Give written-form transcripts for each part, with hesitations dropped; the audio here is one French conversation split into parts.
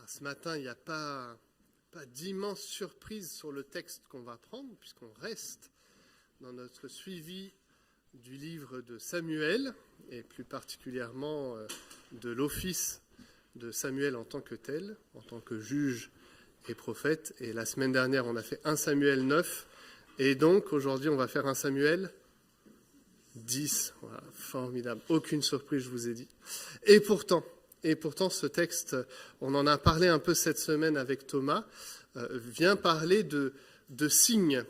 Ce matin, il n'y a pas d'immense surprise sur le texte qu'on va prendre, puisqu'on reste dans notre suivi du livre de Samuel, et plus particulièrement de l'office de Samuel en tant que tel, en tant que juge et prophète. Et la semaine dernière, on a fait 1 Samuel 9, et donc aujourd'hui, on va faire 1 Samuel 10. Voilà, formidable, aucune surprise, je vous ai dit. Et pourtant, ce texte, on en a parlé un peu cette semaine avec Thomas, vient parler de signes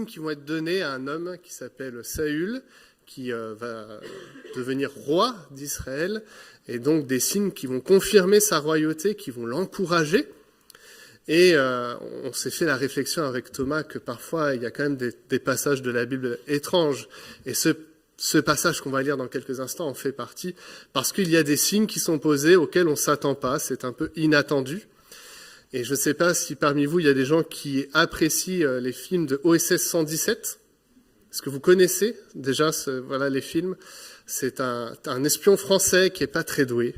qui vont être donnés à un homme qui s'appelle Saül, qui va devenir roi d'Israël, et donc des signes qui vont confirmer sa royauté, qui vont l'encourager. Et on s'est fait la réflexion avec Thomas que parfois il y a quand même des passages de la Bible étranges, et ce passage qu'on va lire dans quelques instants en fait partie, parce qu'il y a des signes qui sont posés auxquels on ne s'attend pas, c'est un peu inattendu. Et je ne sais pas si parmi vous, il y a des gens qui apprécient les films de OSS 117. Est-ce que vous connaissez déjà les films? C'est un espion français qui n'est pas très doué,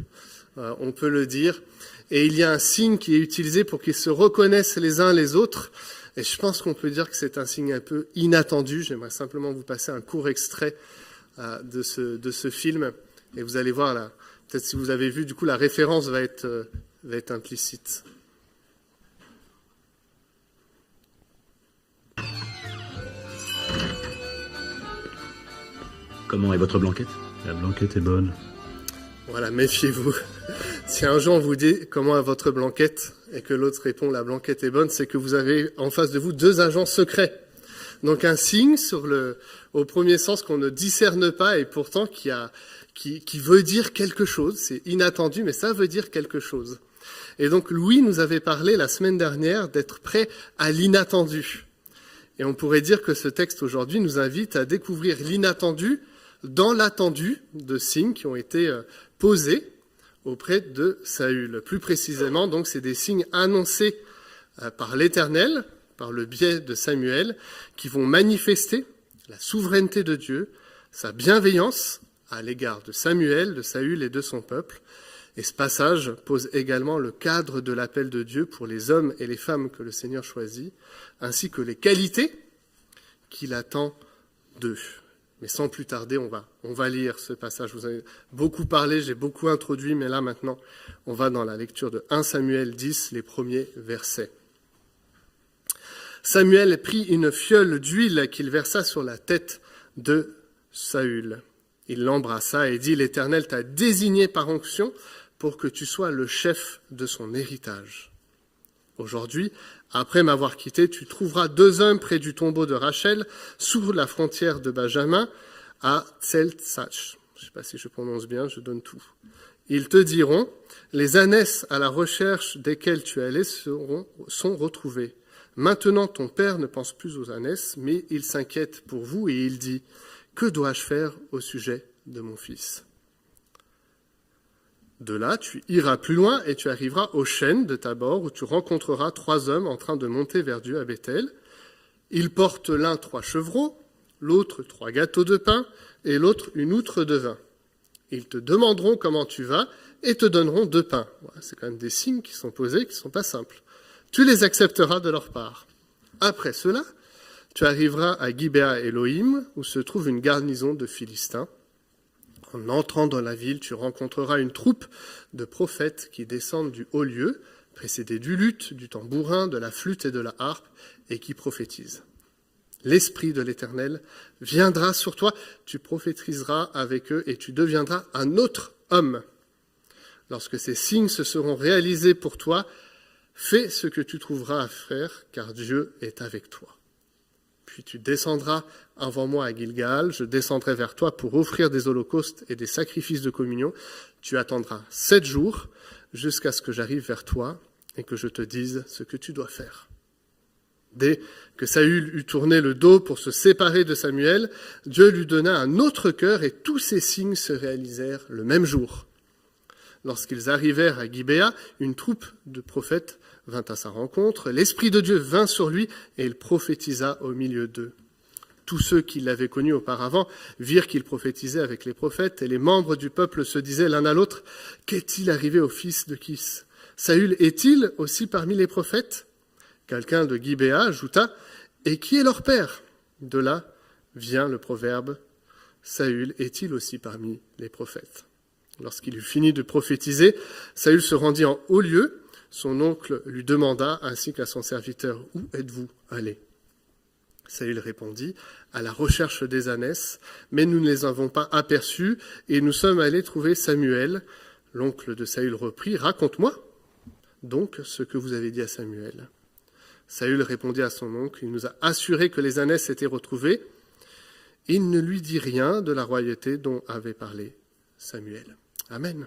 on peut le dire. Et il y a un signe qui est utilisé pour qu'ils se reconnaissent les uns les autres. Et je pense qu'on peut dire que c'est un signe un peu inattendu. J'aimerais simplement vous passer un court extrait de ce film, et vous allez voir là, peut-être si vous avez vu, du coup la référence va être implicite. Comment est votre blanquette? La blanquette est bonne. Voilà, méfiez-vous. Si un jour on vous dit comment est votre blanquette et que l'autre répond la blanquette est bonne, c'est que vous avez en face de vous deux agents secrets. Donc un signe au premier sens qu'on ne discerne pas et pourtant qui veut dire quelque chose. C'est inattendu, mais ça veut dire quelque chose. Et donc Louis nous avait parlé la semaine dernière d'être prêt à l'inattendu. Et on pourrait dire que ce texte aujourd'hui nous invite à découvrir l'inattendu dans l'attendu de signes qui ont été posés auprès de Saül. Plus précisément, donc, c'est des signes annoncés par l'Éternel, par le biais de Samuel, qui vont manifester la souveraineté de Dieu, sa bienveillance à l'égard de Samuel, de Saül et de son peuple. Et ce passage pose également le cadre de l'appel de Dieu pour les hommes et les femmes que le Seigneur choisit, ainsi que les qualités qu'il attend d'eux. Mais sans plus tarder, on va lire ce passage. Je vous ai beaucoup parlé, j'ai beaucoup introduit, mais là maintenant, on va dans la lecture de 1 Samuel 10, les premiers versets. Samuel prit une fiole d'huile qu'il versa sur la tête de Saül. Il l'embrassa et dit, l'Éternel t'a désigné par onction pour que tu sois le chef de son héritage. Aujourd'hui, après m'avoir quitté, tu trouveras 2 hommes près du tombeau de Rachel, sur la frontière de Benjamin, à Tseltsach. Je ne sais pas si je prononce bien, je donne tout. Ils te diront, les ânesses à la recherche desquelles tu es allé sont retrouvées. Maintenant, ton père ne pense plus aux ânesses, mais il s'inquiète pour vous et il dit, que dois-je faire au sujet de mon fils ? De là, tu iras plus loin et tu arriveras au chêne de Tabor où tu rencontreras 3 hommes en train de monter vers Dieu à Bethel. Ils portent l'un 3 chevreaux, l'autre 3 gâteaux de pain et l'autre une outre de vin. Ils te demanderont comment tu vas et te donneront 2 pains. Voilà, c'est quand même des signes qui sont posés, qui ne sont pas simples. Tu les accepteras de leur part. Après cela, tu arriveras à Gibea Elohim où se trouve une garnison de Philistins. En entrant dans la ville, tu rencontreras une troupe de prophètes qui descendent du haut lieu, précédés du luth, du tambourin, de la flûte et de la harpe, et qui prophétisent. L'Esprit de l'Éternel viendra sur toi, tu prophétiseras avec eux et tu deviendras un autre homme. Lorsque ces signes se seront réalisés pour toi, fais ce que tu trouveras à faire, car Dieu est avec toi. Puis tu descendras avant moi à Gilgal, je descendrai vers toi pour offrir des holocaustes et des sacrifices de communion. Tu attendras 7 jours jusqu'à ce que j'arrive vers toi et que je te dise ce que tu dois faire. Dès que Saül eut tourné le dos pour se séparer de Samuel, Dieu lui donna un autre cœur et tous ces signes se réalisèrent le même jour. Lorsqu'ils arrivèrent à Gibea, une troupe de prophètes vint à sa rencontre. L'Esprit de Dieu vint sur lui et il prophétisa au milieu d'eux. Tous ceux qui l'avaient connu auparavant virent qu'il prophétisait avec les prophètes et les membres du peuple se disaient l'un à l'autre « Qu'est-il arrivé au fils de Kis ? Saül est-il aussi parmi les prophètes ? Quelqu'un de Gibéa ajouta, et qui est leur père ? De là vient le proverbe, Saül est-il aussi parmi les prophètes ? Lorsqu'il eut fini de prophétiser, Saül se rendit en haut lieu. Son oncle lui demanda, ainsi qu'à son serviteur, « Où êtes-vous allés » Saül répondit, « À la recherche des ânesses, mais nous ne les avons pas aperçus, et nous sommes allés trouver Samuel. » L'oncle de Saül reprit, « Raconte-moi donc ce que vous avez dit à Samuel. » Saül répondit à son oncle, « Il nous a assuré que les ânesses étaient retrouvées. » Il ne lui dit rien de la royauté dont avait parlé Samuel. Amen.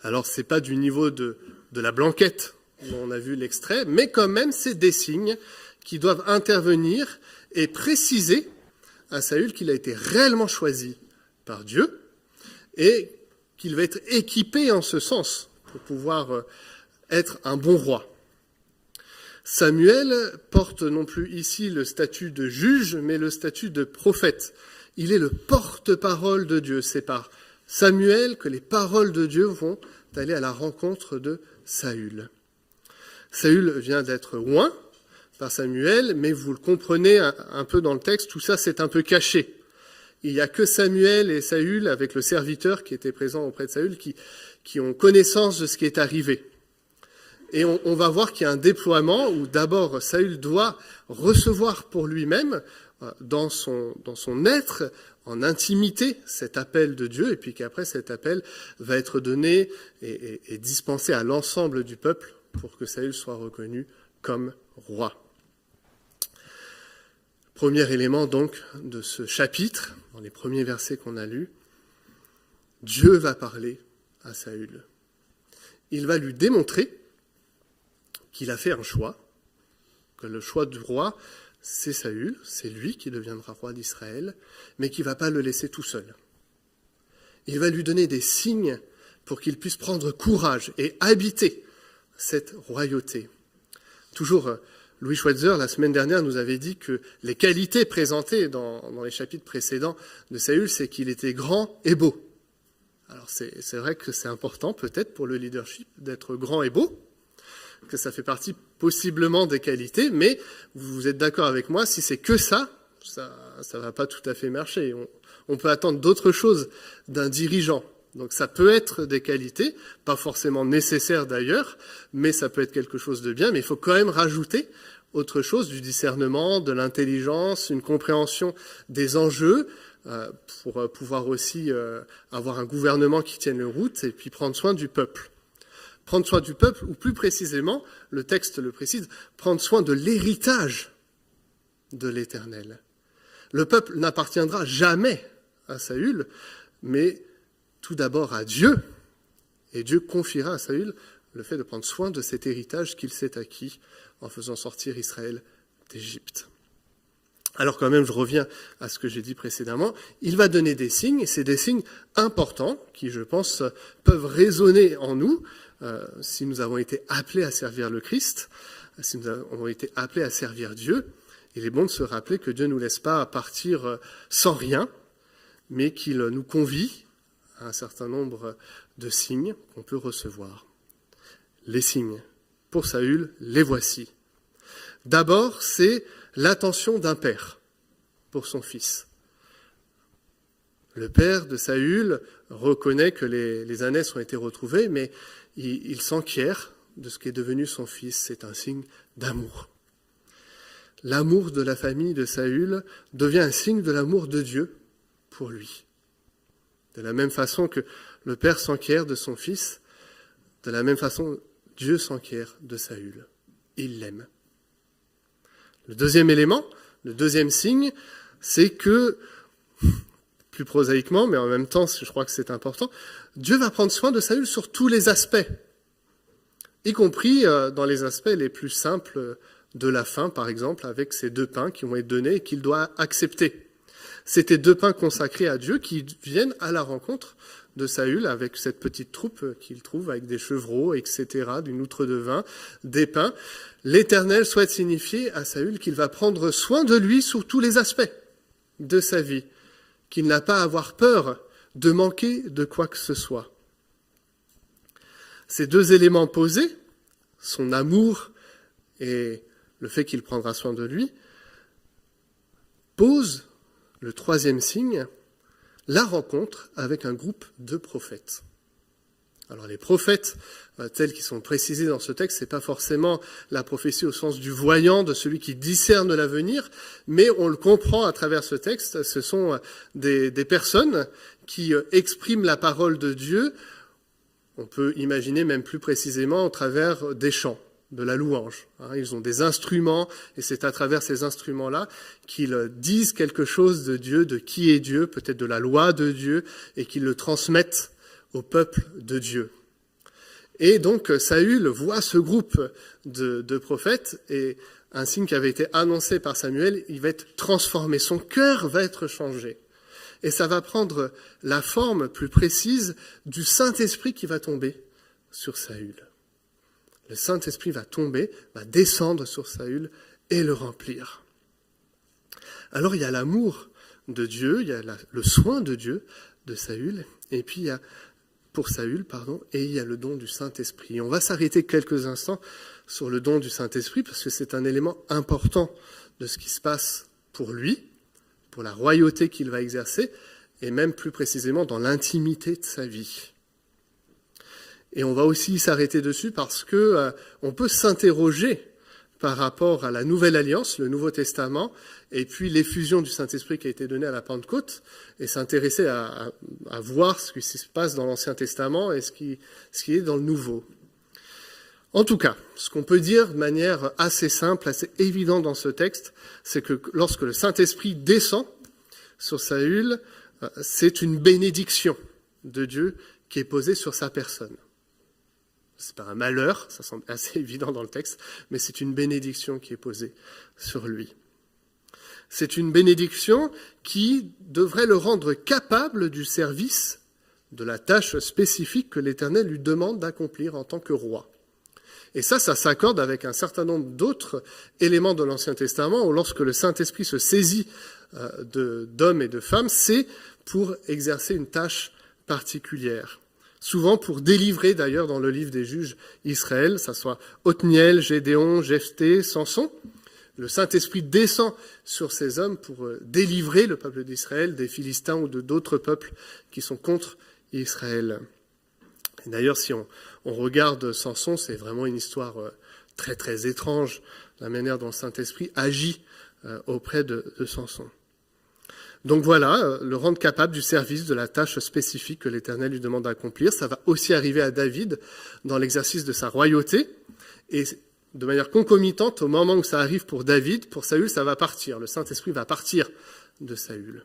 Alors, ce n'est pas du niveau de la blanquette dont on a vu l'extrait, mais quand même, c'est des signes qui doivent intervenir et préciser à Saül qu'il a été réellement choisi par Dieu et qu'il va être équipé en ce sens pour pouvoir être un bon roi. Samuel porte non plus ici le statut de juge, mais le statut de prophète. Il est le porte-parole de Dieu. C'est par Samuel que les paroles de Dieu vont aller à la rencontre de Saül. Saül vient d'être oint par Samuel, mais vous le comprenez un peu dans le texte, tout ça c'est un peu caché. Il n'y a que Samuel et Saül, avec le serviteur qui était présent auprès de Saül, qui ont connaissance de ce qui est arrivé. Et on va voir qu'il y a un déploiement où d'abord Saül doit recevoir pour lui-même, dans son être, en intimité, cet appel de Dieu, et puis qu'après cet appel va être donné et dispensé à l'ensemble du peuple pour que Saül soit reconnu comme roi. Premier élément donc de ce chapitre, dans les premiers versets qu'on a lus, Dieu va parler à Saül. Il va lui démontrer qu'il a fait un choix, que le choix du roi, c'est Saül, c'est lui qui deviendra roi d'Israël, mais qui ne va pas le laisser tout seul. Il va lui donner des signes pour qu'il puisse prendre courage et habiter cette royauté. Toujours, Louis Schweitzer, la semaine dernière, nous avait dit que les qualités présentées dans les chapitres précédents de Saül, c'est qu'il était grand et beau. Alors c'est vrai que c'est important peut-être pour le leadership d'être grand et beau, que ça fait partie possiblement des qualités, mais vous êtes d'accord avec moi, si c'est que ça ne va pas tout à fait marcher. On peut attendre d'autres choses d'un dirigeant. Donc ça peut être des qualités, pas forcément nécessaires d'ailleurs, mais ça peut être quelque chose de bien, mais il faut quand même rajouter autre chose, du discernement, de l'intelligence, une compréhension des enjeux, pour pouvoir aussi avoir un gouvernement qui tienne le route et puis prendre soin du peuple. Prendre soin du peuple, ou plus précisément, le texte le précise, prendre soin de l'héritage de l'Éternel. Le peuple n'appartiendra jamais à Saül, mais tout d'abord à Dieu, et Dieu confiera à Saül le fait de prendre soin de cet héritage qu'il s'est acquis en faisant sortir Israël d'Égypte. Alors quand même, je reviens à ce que j'ai dit précédemment, il va donner des signes, et c'est des signes importants qui, je pense, peuvent résonner en nous si nous avons été appelés à servir le Christ, si nous avons été appelés à servir Dieu. Il est bon de se rappeler que Dieu ne nous laisse pas partir sans rien, mais qu'il nous convie à un certain nombre de signes qu'on peut recevoir. Les signes, pour Saül, les voici. D'abord, c'est l'attention d'un père pour son fils. Le père de Saül reconnaît que les ânesses ont été retrouvées, mais il s'enquiert de ce qui est devenu son fils. C'est un signe d'amour. L'amour de la famille de Saül devient un signe de l'amour de Dieu pour lui. De la même façon que le père s'enquiert de son fils, de la même façon, Dieu s'enquiert de Saül. Il l'aime. Le deuxième élément, le deuxième signe, c'est que, plus prosaïquement, mais en même temps, je crois que c'est important, Dieu va prendre soin de Saül sur tous les aspects, y compris dans les aspects les plus simples de la faim, par exemple, avec ces 2 pains qui vont être donnés et qu'il doit accepter. C'était 2 pains consacrés à Dieu qui viennent à la rencontre de Saül avec cette petite troupe qu'il trouve avec des chevreaux, etc., d'une outre de vin, des pains. L'Éternel souhaite signifier à Saül qu'il va prendre soin de lui sur tous les aspects de sa vie, qu'il n'a pas à avoir peur de manquer de quoi que ce soit. Ces deux éléments posés, son amour et le fait qu'il prendra soin de lui, posent le troisième signe, la rencontre avec un groupe de prophètes. Alors les prophètes, tels qu'ils sont précisés dans ce texte, ce n'est pas forcément la prophétie au sens du voyant, de celui qui discerne l'avenir, mais on le comprend à travers ce texte, ce sont des personnes qui expriment la parole de Dieu, on peut imaginer même plus précisément au travers des chants, de la louange. Ils ont des instruments, et c'est à travers ces instruments-là qu'ils disent quelque chose de Dieu, de qui est Dieu, peut-être de la loi de Dieu, et qu'ils le transmettent au peuple de Dieu. Et donc Saül voit ce groupe de prophètes, et un signe qui avait été annoncé par Samuel, il va être transformé, son cœur va être changé. Et ça va prendre la forme plus précise du Saint-Esprit qui va tomber sur Saül. Le Saint-Esprit va tomber, va descendre sur Saül et le remplir. Alors il y a l'amour de Dieu, il y a le soin de Dieu de Saül, et puis il y a et il y a le don du Saint-Esprit. Et on va s'arrêter quelques instants sur le don du Saint-Esprit, parce que c'est un élément important de ce qui se passe pour lui, pour la royauté qu'il va exercer, et même plus précisément dans l'intimité de sa vie. Et on va aussi s'arrêter dessus parce que on peut s'interroger par rapport à la Nouvelle Alliance, le Nouveau Testament, et puis l'effusion du Saint-Esprit qui a été donnée à la Pentecôte, et s'intéresser à voir ce qui se passe dans l'Ancien Testament et ce qui est dans le Nouveau. En tout cas, ce qu'on peut dire de manière assez simple, assez évidente dans ce texte, c'est que lorsque le Saint-Esprit descend sur Saül, c'est une bénédiction de Dieu qui est posée sur sa personne. C'est pas un malheur, ça semble assez évident dans le texte, mais c'est une bénédiction qui est posée sur lui. C'est une bénédiction qui devrait le rendre capable du service, de la tâche spécifique que l'Éternel lui demande d'accomplir en tant que roi. Et ça s'accorde avec un certain nombre d'autres éléments de l'Ancien Testament, où lorsque le Saint-Esprit se saisit d'hommes et de femmes, c'est pour exercer une tâche particulière. Souvent pour délivrer, d'ailleurs, dans le livre des juges Israël, que ce soit Othniel, Gédéon, Jephthé, Samson. Le Saint-Esprit descend sur ces hommes pour délivrer le peuple d'Israël des Philistins ou de d'autres peuples qui sont contre Israël. Et d'ailleurs, si on regarde Samson, c'est vraiment une histoire très très étrange, la manière dont le Saint-Esprit agit auprès de Samson. Donc voilà, le rendre capable du service, de la tâche spécifique que l'Éternel lui demande d'accomplir. Ça va aussi arriver à David dans l'exercice de sa royauté. Et de manière concomitante, au moment où ça arrive pour David, pour Saül, ça va partir. Le Saint-Esprit va partir de Saül.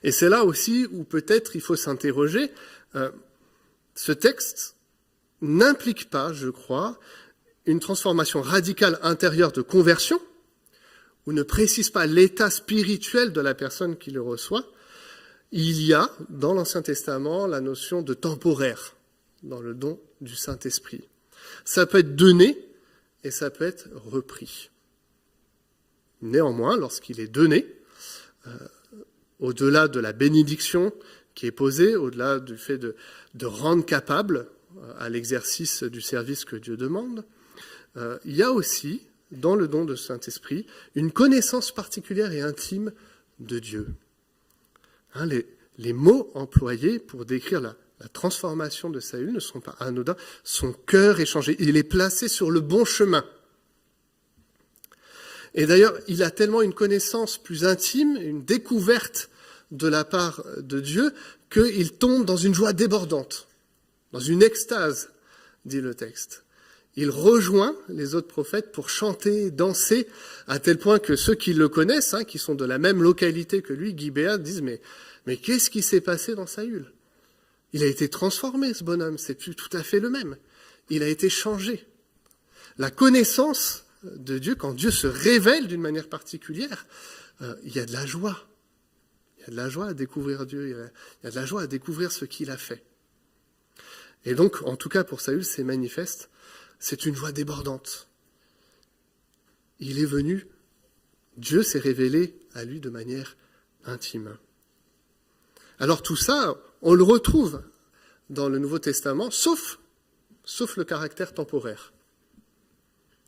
Et c'est là aussi où peut-être il faut s'interroger. Ce texte n'implique pas, je crois, une transformation radicale intérieure de conversion, ou ne précise pas l'état spirituel de la personne qui le reçoit. Il y a, dans l'Ancien Testament, la notion de temporaire, dans le don du Saint-Esprit. Ça peut être donné et ça peut être repris. Néanmoins, lorsqu'il est donné, au-delà de la bénédiction qui est posée, au-delà du fait de rendre capable à l'exercice du service que Dieu demande, il y a aussi, dans le don de Saint-Esprit, une connaissance particulière et intime de Dieu. Les mots employés pour décrire la transformation de Saül ne sont pas anodins. Son cœur est changé. Il est placé sur le bon chemin. Et d'ailleurs, il a tellement une connaissance plus intime, une découverte de la part de Dieu, qu'il tombe dans une joie débordante, dans une extase, dit le texte. Il rejoint les autres prophètes pour chanter, danser, à tel point que ceux qui le connaissent, qui sont de la même localité que lui, Gibéa, disent mais qu'est-ce qui s'est passé dans Saül ? Il a été transformé, ce bonhomme, c'est plus tout à fait le même. Il a été changé. La connaissance de Dieu, quand Dieu se révèle d'une manière particulière, il y a de la joie. Il y a de la joie à découvrir Dieu, il y a de la joie à découvrir ce qu'il a fait. Et donc, en tout cas pour Saül, c'est manifeste. C'est une joie débordante. Il est venu, Dieu s'est révélé à lui de manière intime. Alors tout ça, on le retrouve dans le Nouveau Testament, sauf le caractère temporaire.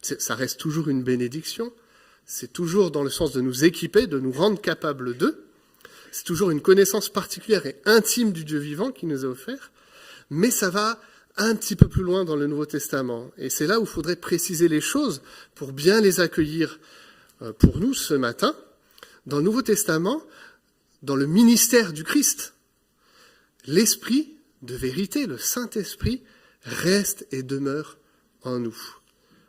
Ça reste toujours une bénédiction, c'est toujours dans le sens de nous équiper, de nous rendre capables d'eux, c'est toujours une connaissance particulière et intime du Dieu vivant qui nous est offert, mais ça va un petit peu plus loin dans le Nouveau Testament. Et c'est là où il faudrait préciser les choses pour bien les accueillir pour nous ce matin. Dans le Nouveau Testament, dans le ministère du Christ, l'Esprit de vérité, le Saint-Esprit, reste et demeure en nous.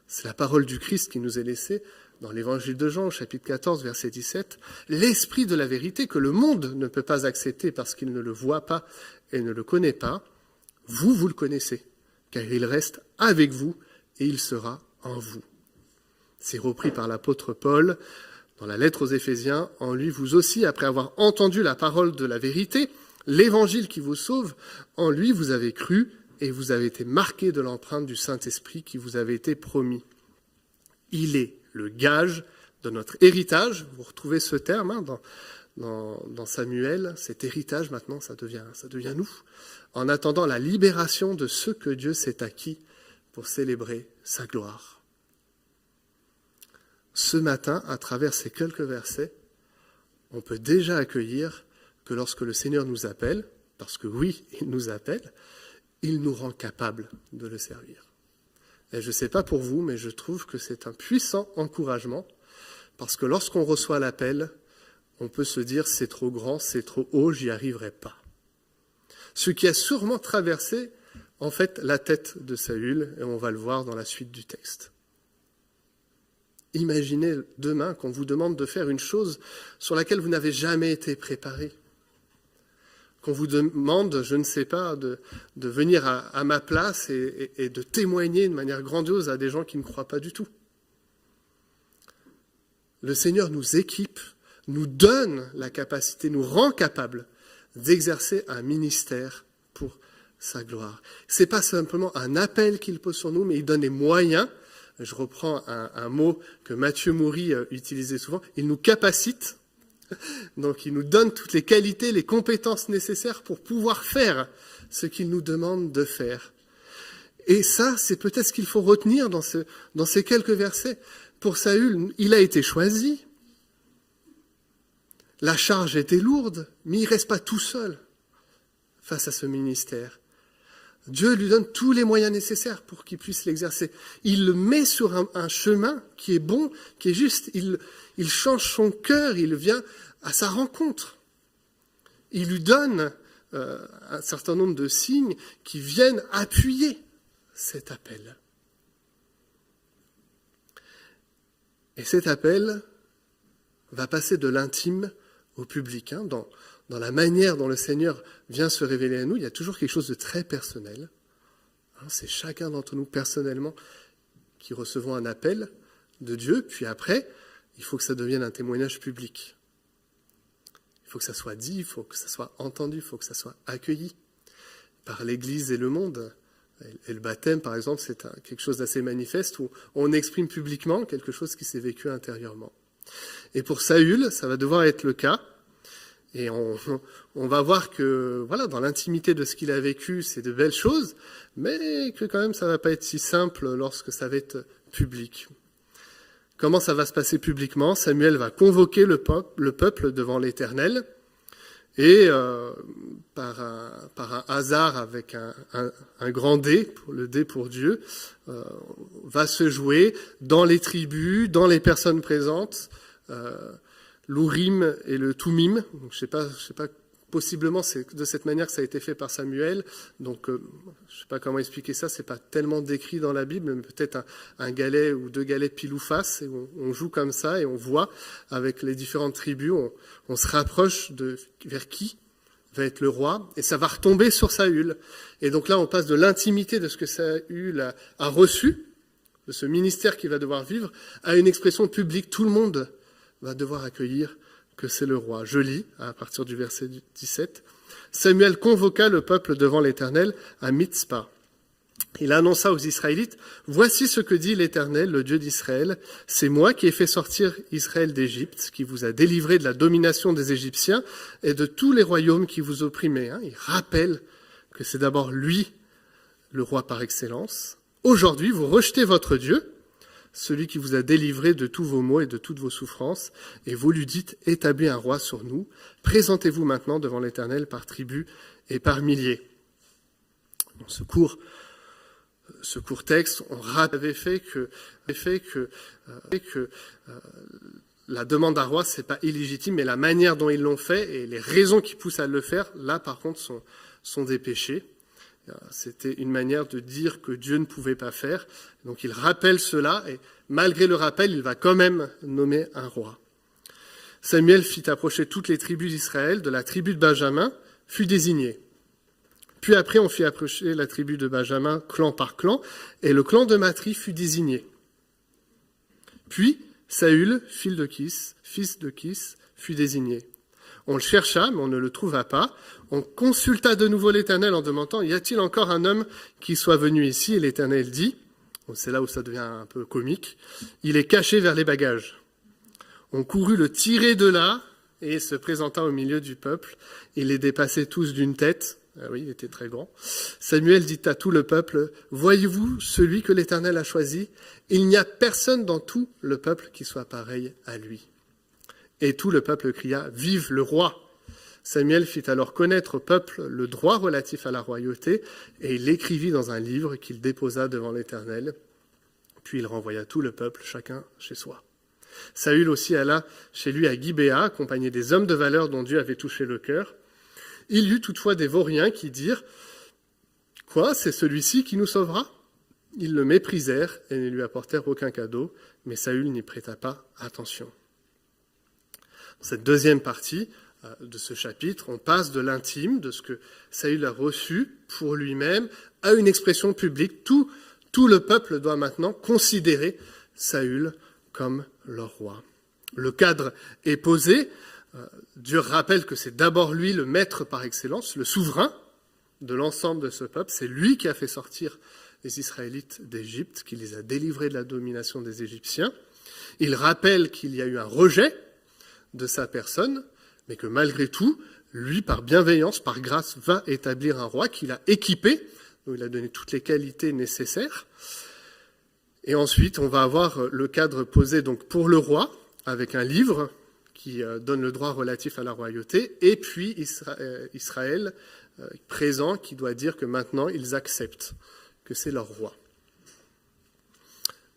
C'est la parole du Christ qui nous est laissée dans l'Évangile de Jean, chapitre 14, verset 17. L'Esprit de la vérité que le monde ne peut pas accepter parce qu'il ne le voit pas et ne le connaît pas, vous le connaissez, car il reste avec vous et il sera en vous. C'est repris par l'apôtre Paul dans la lettre aux Éphésiens. En lui, vous aussi, après avoir entendu la parole de la vérité, l'évangile qui vous sauve, en lui vous avez cru et vous avez été marqués de l'empreinte du Saint-Esprit qui vous avait été promis. Il est le gage de notre héritage. Vous retrouvez ce terme dans Samuel. Cet héritage, maintenant, ça devient nous. En attendant la libération de ceux que Dieu s'est acquis pour célébrer sa gloire. Ce matin, à travers ces quelques versets, on peut déjà accueillir que lorsque le Seigneur nous appelle, parce que oui, il nous appelle, il nous rend capables de le servir. Et je ne sais pas pour vous, mais je trouve que c'est un puissant encouragement, parce que lorsqu'on reçoit l'appel, on peut se dire c'est trop grand, c'est trop haut, j'y arriverai pas. Ce qui a sûrement traversé, en fait, la tête de Saül, et on va le voir dans la suite du texte. Imaginez demain qu'on vous demande de faire une chose sur laquelle vous n'avez jamais été préparé. Qu'on vous demande, je ne sais pas, de venir à ma place et de témoigner de manière grandiose à des gens qui ne croient pas du tout. Le Seigneur nous équipe, nous donne la capacité, nous rend capables d'exercer un ministère pour sa gloire. Ce n'est pas simplement un appel qu'il pose sur nous, mais il donne les moyens. Je reprends un mot que Mathieu Moury utilisait souvent. Il nous capacite. Donc il nous donne toutes les qualités, les compétences nécessaires pour pouvoir faire ce qu'il nous demande de faire. Et ça, c'est peut-être ce qu'il faut retenir dans ces quelques versets. Pour Saül, il a été choisi. La charge était lourde, mais il ne reste pas tout seul face à ce ministère. Dieu lui donne tous les moyens nécessaires pour qu'il puisse l'exercer. Il le met sur un chemin qui est bon, qui est juste. Il change son cœur, il vient à sa rencontre. Il lui donne un certain nombre de signes qui viennent appuyer cet appel. Et cet appel va passer de l'intime au public. Dans la manière dont le Seigneur vient se révéler à nous, il y a toujours quelque chose de très personnel. C'est chacun d'entre nous personnellement qui recevons un appel de Dieu, puis après, il faut que ça devienne un témoignage public. Il faut que ça soit dit, il faut que ça soit entendu, il faut que ça soit accueilli par l'Église et le monde. Et le baptême, par exemple, c'est quelque chose d'assez manifeste où on exprime publiquement quelque chose qui s'est vécu intérieurement. Et pour Saül, ça va devoir être le cas. Et on va voir que, voilà, dans l'intimité de ce qu'il a vécu, c'est de belles choses, mais que quand même, ça ne va pas être si simple lorsque ça va être public. Comment ça va se passer publiquement ? Samuel va convoquer le peuple devant l'Éternel, et par un hasard avec un grand dé, le dé pour Dieu, va se jouer dans les tribus, dans les personnes présentes, l'Urim et le Tumim. Donc, je sais pas, possiblement c'est de cette manière que ça a été fait par Samuel. Donc, je sais pas comment expliquer ça, c'est pas tellement décrit dans la Bible, mais peut-être un galet ou deux galets pile ou face, et on joue comme ça et on voit avec les différentes tribus, on se rapproche vers qui va être le roi, et ça va retomber sur Saül. Et donc là, on passe de l'intimité de ce que Saül a reçu, de ce ministère qu'il va devoir vivre, à une expression publique. Tout le monde va devoir accueillir que c'est le roi. Je lis à partir du verset 17. Samuel convoqua le peuple devant l'Éternel à Mitzpah. Il annonça aux Israélites, « Voici ce que dit l'Éternel, le Dieu d'Israël. C'est moi qui ai fait sortir Israël d'Égypte, qui vous a délivré de la domination des Égyptiens et de tous les royaumes qui vous opprimaient. » Il rappelle que c'est d'abord lui, le roi par excellence. Aujourd'hui, vous rejetez votre Dieu, celui qui vous a délivré de tous vos maux et de toutes vos souffrances, et vous lui dites, établis un roi sur nous, présentez-vous maintenant devant l'Éternel par tribus et par milliers. Dans ce court texte, on avait fait que la demande d'un roi, c'est pas illégitime, mais la manière dont ils l'ont fait et les raisons qui poussent à le faire, là par contre, sont des péchés. C'était une manière de dire que Dieu ne pouvait pas faire. Donc il rappelle cela, et malgré le rappel, il va quand même nommer un roi. Samuel fit approcher toutes les tribus d'Israël, de la tribu de Benjamin, fut désigné. Puis après, on fit approcher la tribu de Benjamin, clan par clan, et le clan de Matri fut désigné. Puis Saül, fils de Kis, fut désigné. On le chercha, mais on ne le trouva pas. On consulta de nouveau l'Éternel en demandant, y a-t-il encore un homme qui soit venu ici? Et l'Éternel dit, c'est là où ça devient un peu comique, il est caché vers les bagages. On courut le tirer de là et se présenta au milieu du peuple. Il les dépassait tous d'une tête. Ah oui, il était très grand. Samuel dit à tout le peuple, voyez-vous celui que l'Éternel a choisi? Il n'y a personne dans tout le peuple qui soit pareil à lui. Et tout le peuple cria, vive le roi! Samuel fit alors connaître au peuple le droit relatif à la royauté, et il l'écrivit dans un livre qu'il déposa devant l'Éternel. Puis il renvoya tout le peuple, chacun chez soi. Saül aussi alla chez lui à Gibéa, accompagné des hommes de valeur dont Dieu avait touché le cœur. Il y eut toutefois des vauriens qui dirent, « Quoi, c'est celui-ci qui nous sauvera ?» Ils le méprisèrent et ne lui apportèrent aucun cadeau, mais Saül n'y prêta pas attention. Dans cette deuxième partie de ce chapitre, on passe de l'intime, de ce que Saül a reçu pour lui-même, à une expression publique. Tout le peuple doit maintenant considérer Saül comme leur roi. Le cadre est posé. Dieu rappelle que c'est d'abord lui le maître par excellence, le souverain de l'ensemble de ce peuple. C'est lui qui a fait sortir les Israélites d'Égypte, qui les a délivrés de la domination des Égyptiens. Il rappelle qu'il y a eu un rejet de sa personne, mais que malgré tout, lui, par bienveillance, par grâce, va établir un roi qu'il a équipé, dont il a donné toutes les qualités nécessaires. Et ensuite, on va avoir le cadre posé donc pour le roi, avec un livre qui donne le droit relatif à la royauté, et puis Israël présent, qui doit dire que maintenant, ils acceptent que c'est leur roi.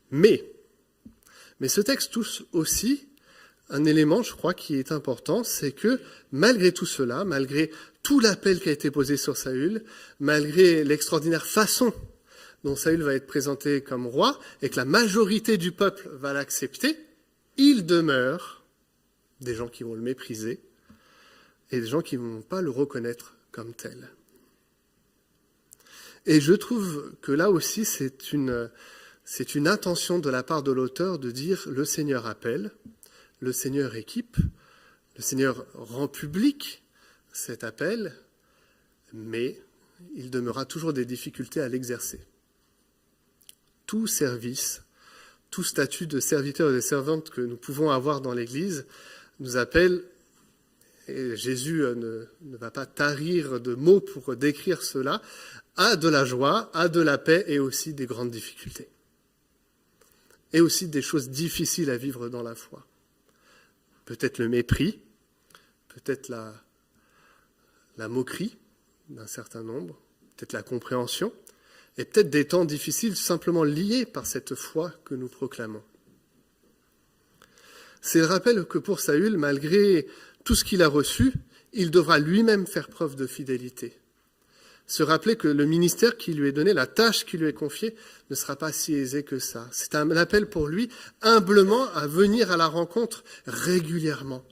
Mais ce texte touche aussi un élément, je crois, qui est important, c'est que malgré tout cela, malgré tout l'appel qui a été posé sur Saül, malgré l'extraordinaire façon dont Saül va être présenté comme roi, et que la majorité du peuple va l'accepter, il demeure des gens qui vont le mépriser et des gens qui ne vont pas le reconnaître comme tel. Et je trouve que là aussi, c'est une intention de la part de l'auteur de dire « le Seigneur appelle ». Le Seigneur équipe, le Seigneur rend public cet appel, mais il demeurera toujours des difficultés à l'exercer. Tout service, tout statut de serviteur et de servante que nous pouvons avoir dans l'Église nous appelle, et Jésus ne va pas tarir de mots pour décrire cela, à de la joie, à de la paix et aussi des grandes difficultés. Et aussi des choses difficiles à vivre dans la foi. Peut-être le mépris, peut-être la moquerie d'un certain nombre, peut-être la compréhension, et peut-être des temps difficiles simplement liés par cette foi que nous proclamons. C'est le rappel que pour Saül, malgré tout ce qu'il a reçu, il devra lui-même faire preuve de fidélité. Se rappeler que le ministère qui lui est donné, la tâche qui lui est confiée, ne sera pas si aisée que ça. C'est un appel pour lui, humblement, à venir à la rencontre régulièrement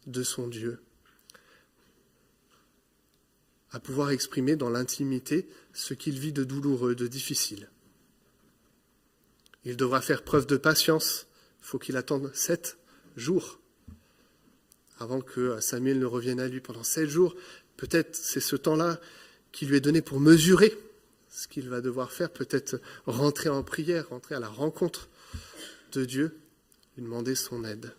de son Dieu. À pouvoir exprimer dans l'intimité ce qu'il vit de douloureux, de difficile. Il devra faire preuve de patience. Il faut qu'il attende 7 jours avant que Samuel ne revienne à lui. Pendant 7 jours, peut-être c'est ce temps-là qui lui est donné pour mesurer ce qu'il va devoir faire, peut-être rentrer en prière, rentrer à la rencontre de Dieu, lui demander son aide.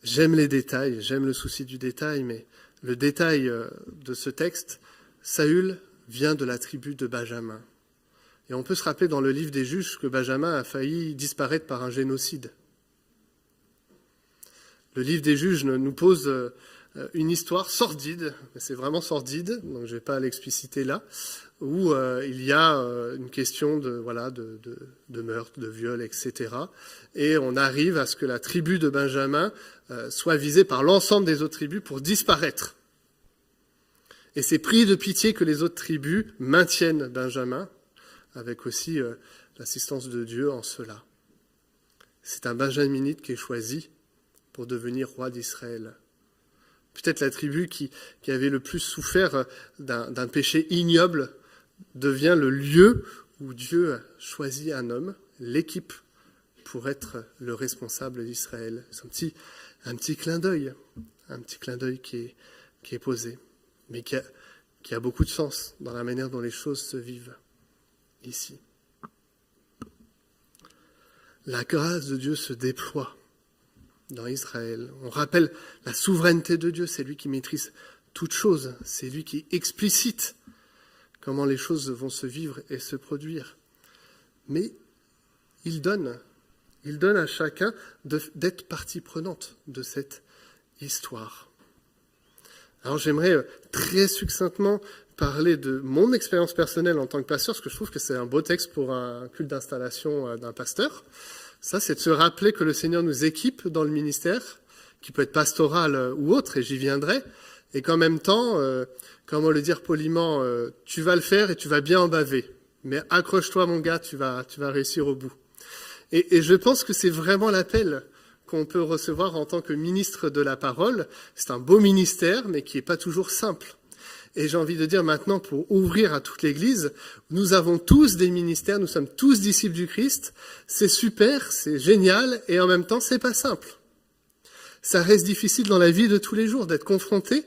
J'aime les détails, j'aime le souci du détail, mais le détail de ce texte, Saül vient de la tribu de Benjamin. Et on peut se rappeler dans le livre des Juges que Benjamin a failli disparaître par un génocide. Le livre des Juges nous pose une histoire sordide, c'est vraiment sordide, donc je ne vais pas l'expliciter là, où il y a une question de meurtre, de viol, etc. Et on arrive à ce que la tribu de Benjamin soit visée par l'ensemble des autres tribus pour disparaître. Et c'est pris de pitié que les autres tribus maintiennent Benjamin, avec aussi l'assistance de Dieu en cela. C'est un benjaminite qui est choisi pour devenir roi d'Israël. Peut-être la tribu qui avait le plus souffert d'un péché ignoble devient le lieu où Dieu choisit un homme, l'équipe, pour être le responsable d'Israël. C'est un petit clin d'œil qui est posé, mais qui a beaucoup de sens dans la manière dont les choses se vivent ici. La grâce de Dieu se déploie dans Israël. On rappelle la souveraineté de Dieu, c'est lui qui maîtrise toutes choses, c'est lui qui explicite comment les choses vont se vivre et se produire. Mais il donne à chacun d'être partie prenante de cette histoire. Alors j'aimerais très succinctement parler de mon expérience personnelle en tant que pasteur, parce que je trouve que c'est un beau texte pour un culte d'installation d'un pasteur. Ça, c'est de se rappeler que le Seigneur nous équipe dans le ministère, qui peut être pastoral ou autre, et j'y viendrai, et qu'en même temps, comment le dire poliment, tu vas le faire et tu vas bien en baver. Mais accroche-toi mon gars, tu vas réussir au bout. Et je pense que c'est vraiment l'appel qu'on peut recevoir en tant que ministre de la parole. C'est un beau ministère, mais qui n'est pas toujours simple. Et j'ai envie de dire maintenant, pour ouvrir à toute l'Église, nous avons tous des ministères, nous sommes tous disciples du Christ. C'est super, c'est génial, et en même temps, c'est pas simple. Ça reste difficile dans la vie de tous les jours d'être confronté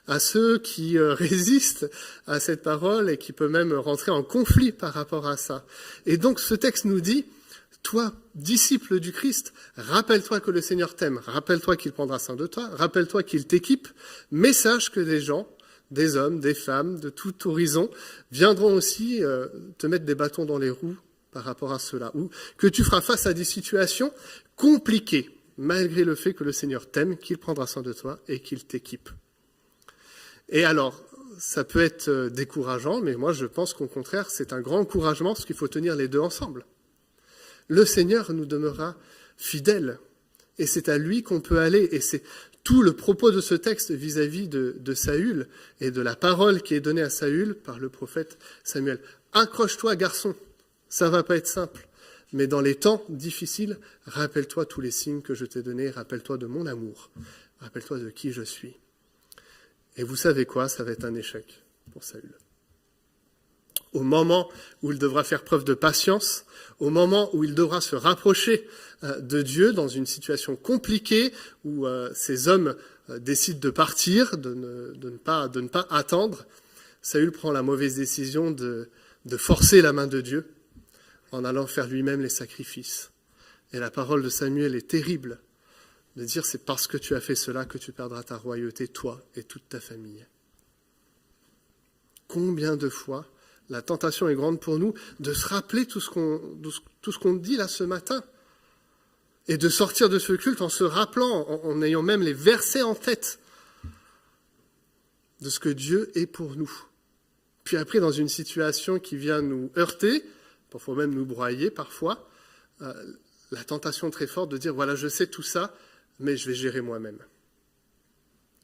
à ceux qui résistent à cette parole et qui peuvent même rentrer en conflit par rapport à ça. Et donc ce texte nous dit, toi, disciple du Christ, rappelle-toi que le Seigneur t'aime, rappelle-toi qu'il prendra soin de toi, rappelle-toi qu'il t'équipe, mais sache que des gens, des hommes, des femmes, de tout horizon, viendront aussi te mettre des bâtons dans les roues par rapport à cela, ou que tu feras face à des situations compliquées, malgré le fait que le Seigneur t'aime, qu'il prendra soin de toi et qu'il t'équipe. Et alors, ça peut être décourageant, mais moi je pense qu'au contraire, c'est un grand encouragement, parce qu'il faut tenir les deux ensemble. Le Seigneur nous demeurera fidèle, et c'est à lui qu'on peut aller, et c'est tout le propos de ce texte vis-à-vis de Saül, et de la parole qui est donnée à Saül par le prophète Samuel. Accroche-toi, garçon, ça va pas être simple, mais dans les temps difficiles, rappelle-toi tous les signes que je t'ai donnés, rappelle-toi de mon amour, rappelle-toi de qui je suis. Et vous savez quoi, ça va être un échec pour Saül. Au moment où il devra faire preuve de patience, au moment où il devra se rapprocher de Dieu dans une situation compliquée, où ces hommes décident de partir, de ne pas attendre, Saül prend la mauvaise décision de forcer la main de Dieu en allant faire lui-même les sacrifices. Et la parole de Samuel est terrible, de dire c'est parce que tu as fait cela que tu perdras ta royauté, toi et toute ta famille. Combien de fois la tentation est grande pour nous de se rappeler tout ce qu'on dit là ce matin et de sortir de ce culte en se rappelant, en ayant même les versets en tête de ce que Dieu est pour nous. Puis après, dans une situation qui vient nous heurter, parfois même nous broyer parfois, la tentation très forte de dire voilà, je sais tout ça, mais je vais gérer moi-même.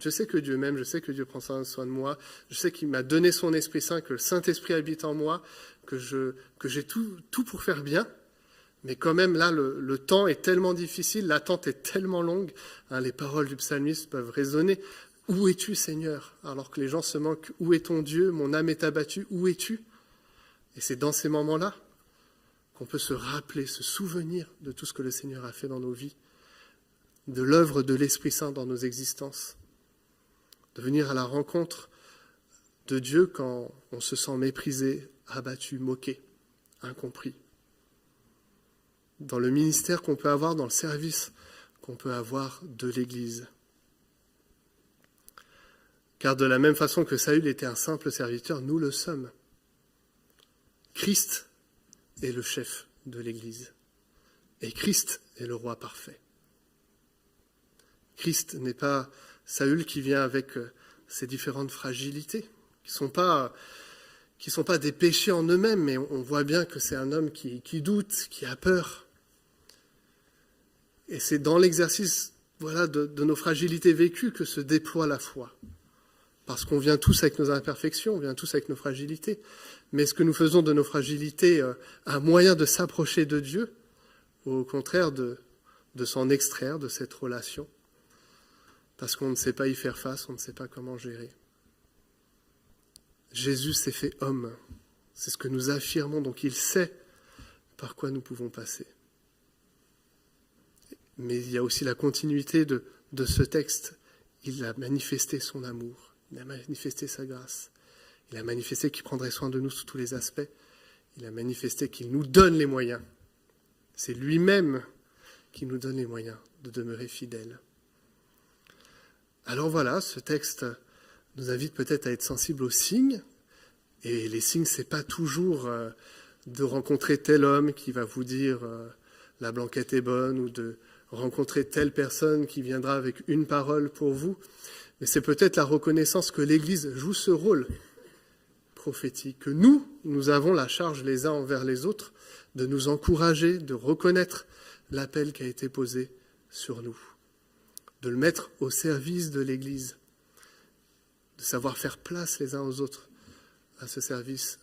Je sais que Dieu m'aime, je sais que Dieu prend soin de moi, je sais qu'il m'a donné son Esprit Saint, que le Saint-Esprit habite en moi, que j'ai tout pour faire bien, mais quand même là, le temps est tellement difficile, l'attente est tellement longue, les paroles du psalmiste peuvent résonner. Où es-tu, Seigneur? Alors que les gens se manquent, où est ton Dieu? Mon âme est abattue, où es-tu? Et c'est dans ces moments-là qu'on peut se rappeler, se souvenir de tout ce que le Seigneur a fait dans nos vies, de l'œuvre de l'Esprit Saint dans nos existences, de venir à la rencontre de Dieu quand on se sent méprisé, abattu, moqué, incompris. Dans le ministère qu'on peut avoir, dans le service qu'on peut avoir de l'Église. Car de la même façon que Saül était un simple serviteur, nous le sommes. Christ est le chef de l'Église. Et Christ est le roi parfait. Christ n'est pas Saül qui vient avec ses différentes fragilités, qui ne sont pas des péchés en eux-mêmes, mais on voit bien que c'est un homme qui doute, qui a peur. Et c'est dans l'exercice de nos fragilités vécues que se déploie la foi. Parce qu'on vient tous avec nos imperfections, on vient tous avec nos fragilités. Mais est-ce que nous faisons de nos fragilités un moyen de s'approcher de Dieu, ou au contraire de s'en extraire de cette relation? Parce qu'on ne sait pas y faire face, on ne sait pas comment gérer. Jésus s'est fait homme. C'est ce que nous affirmons, donc il sait par quoi nous pouvons passer. Mais il y a aussi la continuité de ce texte. Il a manifesté son amour. Il a manifesté sa grâce. Il a manifesté qu'il prendrait soin de nous sous tous les aspects. Il a manifesté qu'il nous donne les moyens. C'est lui-même qui nous donne les moyens de demeurer fidèles. Alors voilà, ce texte nous invite peut-être à être sensibles aux signes. Et les signes, ce n'est pas toujours de rencontrer tel homme qui va vous dire la blanquette est bonne, ou de rencontrer telle personne qui viendra avec une parole pour vous. Mais c'est peut-être la reconnaissance que l'Église joue ce rôle prophétique, que nous avons la charge les uns envers les autres de nous encourager, de reconnaître l'appel qui a été posé sur nous, de le mettre au service de l'Église, de savoir faire place les uns aux autres à ce service,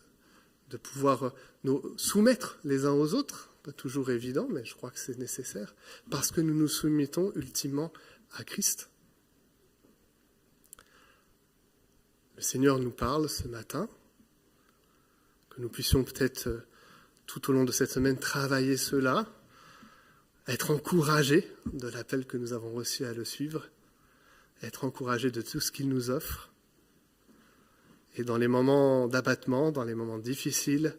de pouvoir nous soumettre les uns aux autres, pas toujours évident, mais je crois que c'est nécessaire, parce que nous nous soumettons ultimement à Christ. Le Seigneur nous parle ce matin, que nous puissions peut-être tout au long de cette semaine travailler cela, être encouragés de l'appel que nous avons reçu à le suivre, être encouragés de tout ce qu'il nous offre, et dans les moments d'abattement, dans les moments difficiles,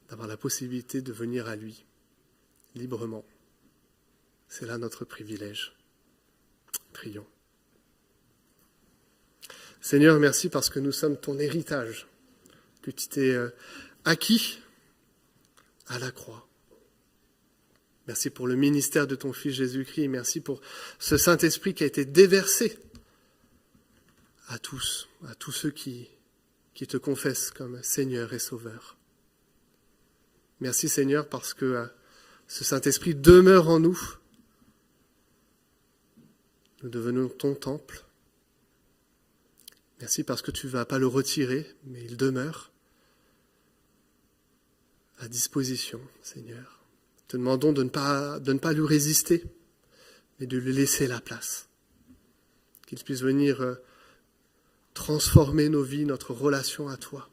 d'avoir la possibilité de venir à lui, librement. C'est là notre privilège. Prions. Seigneur, merci parce que nous sommes ton héritage, que tu t'es acquis à la croix. Merci pour le ministère de ton Fils Jésus-Christ. Merci pour ce Saint-Esprit qui a été déversé à tous ceux qui te confessent comme Seigneur et Sauveur. Merci Seigneur parce que ce Saint-Esprit demeure en nous. Nous devenons ton temple. Merci parce que tu ne vas pas le retirer, mais il demeure à disposition, Seigneur. Te demandons de ne pas lui résister, mais de lui laisser la place. Qu'il puisse venir transformer nos vies, notre relation à toi.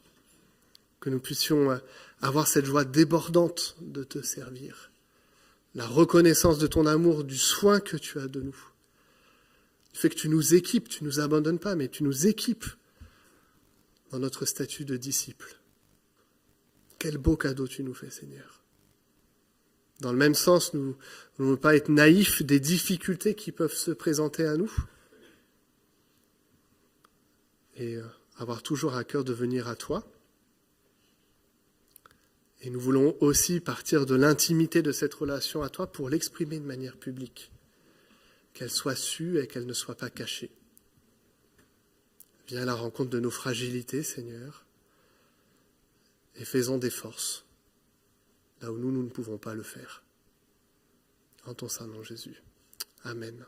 Que nous puissions avoir cette joie débordante de te servir. La reconnaissance de ton amour, du soin que tu as de nous. Le fait que tu nous équipes, tu ne nous abandonnes pas, mais tu nous équipes dans notre statut de disciple. Quel beau cadeau tu nous fais, Seigneur. Dans le même sens, nous ne voulons pas être naïfs des difficultés qui peuvent se présenter à nous et avoir toujours à cœur de venir à toi. Et nous voulons aussi partir de l'intimité de cette relation à toi pour l'exprimer de manière publique, qu'elle soit sue et qu'elle ne soit pas cachée. Viens à la rencontre de nos fragilités, Seigneur, et faisons des forces là où nous ne pouvons pas le faire. En ton Saint-Nom, Jésus. Amen.